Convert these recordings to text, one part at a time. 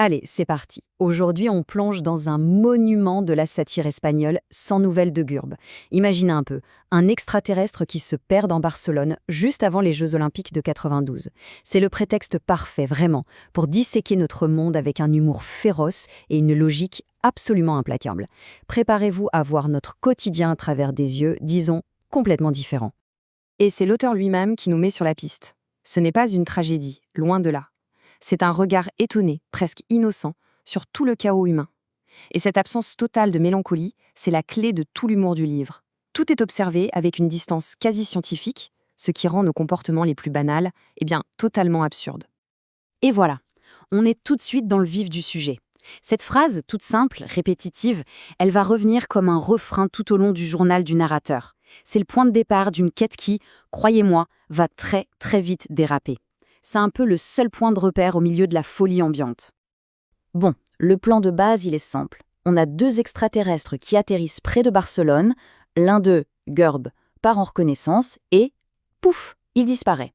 Allez, c'est parti. Aujourd'hui, on plonge dans un monument de la satire espagnole, Sans nouvelles de Gurb. Imaginez un peu, un extraterrestre qui se perd dans Barcelone juste avant les Jeux Olympiques de 92. C'est le prétexte parfait, vraiment, pour disséquer notre monde avec un humour féroce et une logique absolument implacable. Préparez-vous à voir notre quotidien à travers des yeux, disons, complètement différents. Et c'est l'auteur lui-même qui nous met sur la piste. Ce n'est pas une tragédie, loin de là. C'est un regard étonné, presque innocent, sur tout le chaos humain. Et cette absence totale de mélancolie, c'est la clé de tout l'humour du livre. Tout est observé avec une distance quasi scientifique, ce qui rend nos comportements les plus banals, totalement absurdes. Et voilà, on est tout de suite dans le vif du sujet. Cette phrase, toute simple, répétitive, elle va revenir comme un refrain tout au long du journal du narrateur. C'est le point de départ d'une quête qui, croyez-moi, va très très vite déraper. C'est un peu le seul point de repère au milieu de la folie ambiante. Bon, le plan de base, il est simple. On a deux extraterrestres qui atterrissent près de Barcelone, l'un d'eux, Gurb, part en reconnaissance et, pouf, il disparaît.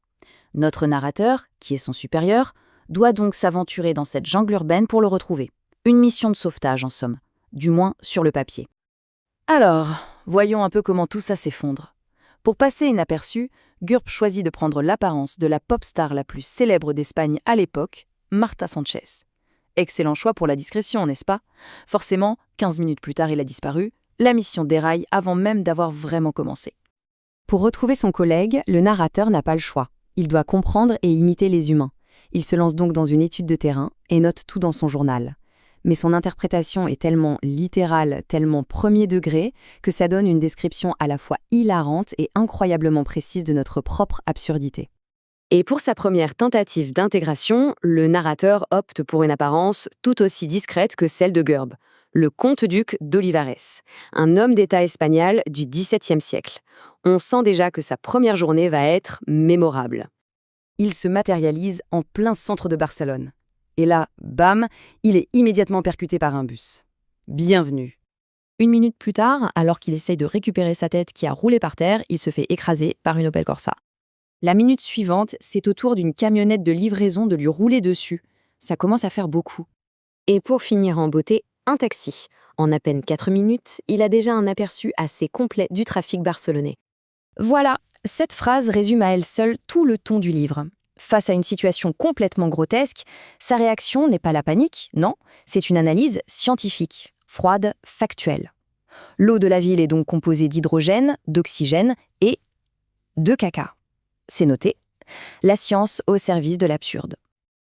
Notre narrateur, qui est son supérieur, doit donc s'aventurer dans cette jungle urbaine pour le retrouver. Une mission de sauvetage, en somme, du moins sur le papier. Alors, voyons un peu comment tout ça s'effondre. Pour passer inaperçu, Gurb choisit de prendre l'apparence de la pop star la plus célèbre d'Espagne à l'époque, Marta Sánchez. Excellent choix pour la discrétion, n'est-ce pas? Forcément, 15 minutes plus tard, il a disparu. La mission déraille avant même d'avoir vraiment commencé. Pour retrouver son collègue, le narrateur n'a pas le choix. Il doit comprendre et imiter les humains. Il se lance donc dans une étude de terrain et note tout dans son journal. Mais son interprétation est tellement littérale, tellement premier degré, que ça donne une description à la fois hilarante et incroyablement précise de notre propre absurdité. Et pour sa première tentative d'intégration, le narrateur opte pour une apparence tout aussi discrète que celle de Gurb, le comte-duc d'Olivares, un homme d'État espagnol du XVIIe siècle. On sent déjà que sa première journée va être mémorable. Il se matérialise en plein centre de Barcelone. Et là, bam, il est immédiatement percuté par un bus. Bienvenue. 1 minute plus tard, alors qu'il essaye de récupérer sa tête qui a roulé par terre, il se fait écraser par une Opel Corsa. La minute suivante, c'est au tour d'une camionnette de livraison de lui rouler dessus. Ça commence à faire beaucoup. Et pour finir en beauté, un taxi. En à peine 4 minutes, il a déjà un aperçu assez complet du trafic barcelonais. Voilà, cette phrase résume à elle seule tout le ton du livre. Face à une situation complètement grotesque, sa réaction n'est pas la panique, non, c'est une analyse scientifique, froide, factuelle. L'eau de la ville est donc composée d'hydrogène, d'oxygène et de caca. C'est noté. La science au service de l'absurde.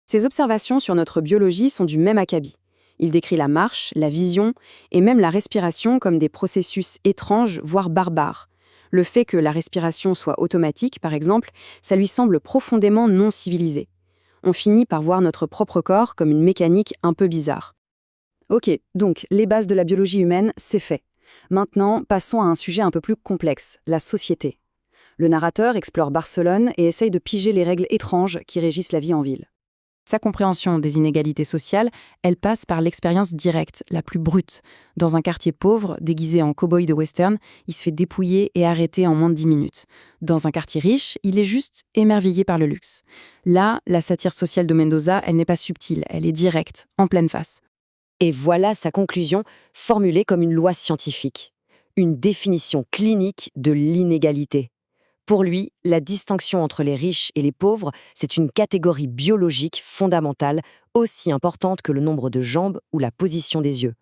Ses observations sur notre biologie sont du même acabit. Il décrit la marche, la vision et même la respiration comme des processus étranges, voire barbares. Le fait que la respiration soit automatique, par exemple, ça lui semble profondément non civilisé. On finit par voir notre propre corps comme une mécanique un peu bizarre. Ok, donc les bases de la biologie humaine, c'est fait. Maintenant, passons à un sujet un peu plus complexe, la société. Le narrateur explore Barcelone et essaye de piger les règles étranges qui régissent la vie en ville. Sa compréhension des inégalités sociales, elle passe par l'expérience directe, la plus brute. Dans un quartier pauvre, déguisé en cow-boy de western, il se fait dépouiller et arrêter en moins de 10 minutes. Dans un quartier riche, il est juste émerveillé par le luxe. Là, la satire sociale de Mendoza, elle n'est pas subtile, elle est directe, en pleine face. Et voilà sa conclusion, formulée comme une loi scientifique. Une définition clinique de l'inégalité. Pour lui, la distinction entre les riches et les pauvres, c'est une catégorie biologique fondamentale, aussi importante que le nombre de jambes ou la position des yeux.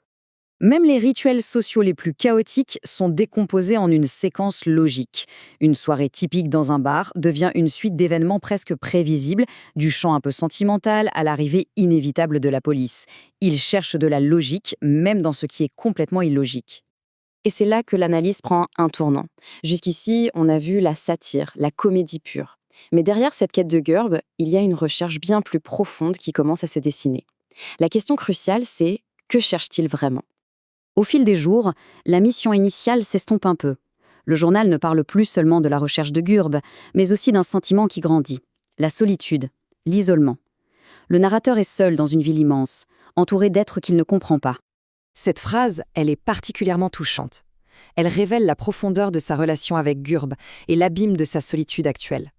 Même les rituels sociaux les plus chaotiques sont décomposés en une séquence logique. Une soirée typique dans un bar devient une suite d'événements presque prévisibles, du chant un peu sentimental à l'arrivée inévitable de la police. Il cherche de la logique, même dans ce qui est complètement illogique. Et c'est là que l'analyse prend un tournant. Jusqu'ici, on a vu la satire, la comédie pure. Mais derrière cette quête de Gurb, il y a une recherche bien plus profonde qui commence à se dessiner. La question cruciale, c'est que cherche-t-il vraiment? Au fil des jours, la mission initiale s'estompe un peu. Le journal ne parle plus seulement de la recherche de Gurb, mais aussi d'un sentiment qui grandit, la solitude, l'isolement. Le narrateur est seul dans une ville immense, entouré d'êtres qu'il ne comprend pas. Cette phrase, elle est particulièrement touchante. Elle révèle la profondeur de sa relation avec Gurb et l'abîme de sa solitude actuelle.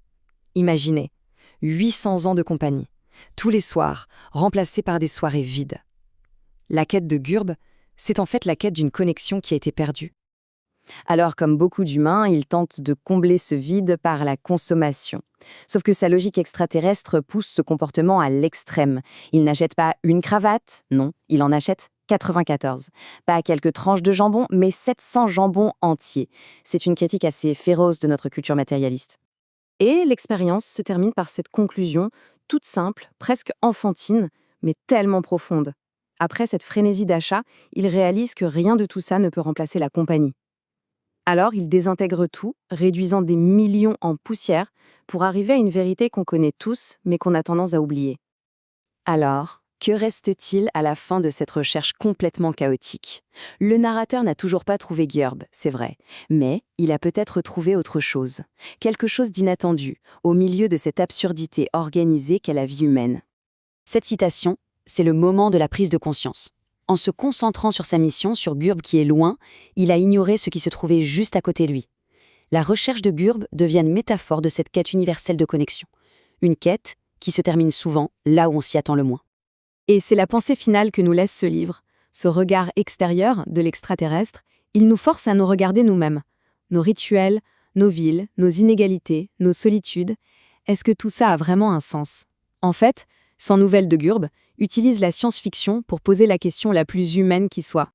Imaginez, 800 ans de compagnie, tous les soirs, remplacés par des soirées vides. La quête de Gurb, c'est en fait la quête d'une connexion qui a été perdue. Alors, comme beaucoup d'humains, il tente de combler ce vide par la consommation. Sauf que sa logique extraterrestre pousse ce comportement à l'extrême. Il n'achète pas une cravate, non, il en achète 94. Pas quelques tranches de jambon, mais 700 jambons entiers. C'est une critique assez féroce de notre culture matérialiste. Et l'expérience se termine par cette conclusion, toute simple, presque enfantine, mais tellement profonde. Après cette frénésie d'achat, il réalise que rien de tout ça ne peut remplacer la compagnie. Alors, il désintègre tout, réduisant des millions en poussière, pour arriver à une vérité qu'on connaît tous, mais qu'on a tendance à oublier. Alors, que reste-t-il à la fin de cette recherche complètement chaotique? Le narrateur n'a toujours pas trouvé Gurb, c'est vrai, mais il a peut-être trouvé autre chose. Quelque chose d'inattendu, au milieu de cette absurdité organisée qu'est la vie humaine. Cette citation, c'est le moment de la prise de conscience. En se concentrant sur sa mission, sur Gurb qui est loin, il a ignoré ce qui se trouvait juste à côté de lui. La recherche de Gurb devient une métaphore de cette quête universelle de connexion. Une quête qui se termine souvent là où on s'y attend le moins. Et c'est la pensée finale que nous laisse ce livre. Ce regard extérieur de l'extraterrestre, il nous force à nous regarder nous-mêmes. Nos rituels, nos villes, nos inégalités, nos solitudes. Est-ce que tout ça a vraiment un sens? En fait, Sans nouvelles de Gurb utilise la science-fiction pour poser la question la plus humaine qui soit.